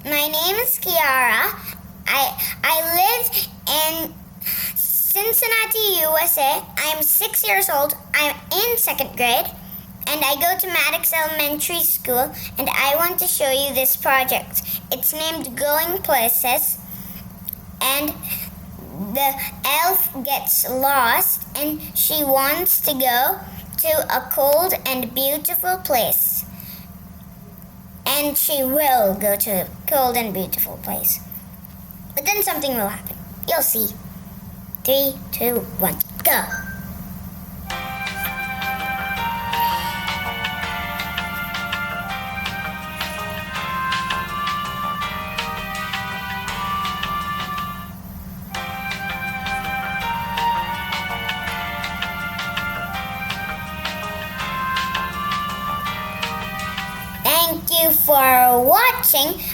My name is Kiara. I live in Cincinnati, USA. I am 6 years old. I'm in second grade, and I go to Maddox Elementary School. And I want to show you this project. It's named Going Places, and the elf gets lost, and she wants to go to a cold and beautiful place. And she will go to a cold and beautiful place. But then something will happen. You'll see. 3, 2, 1, go! Thank you for watching.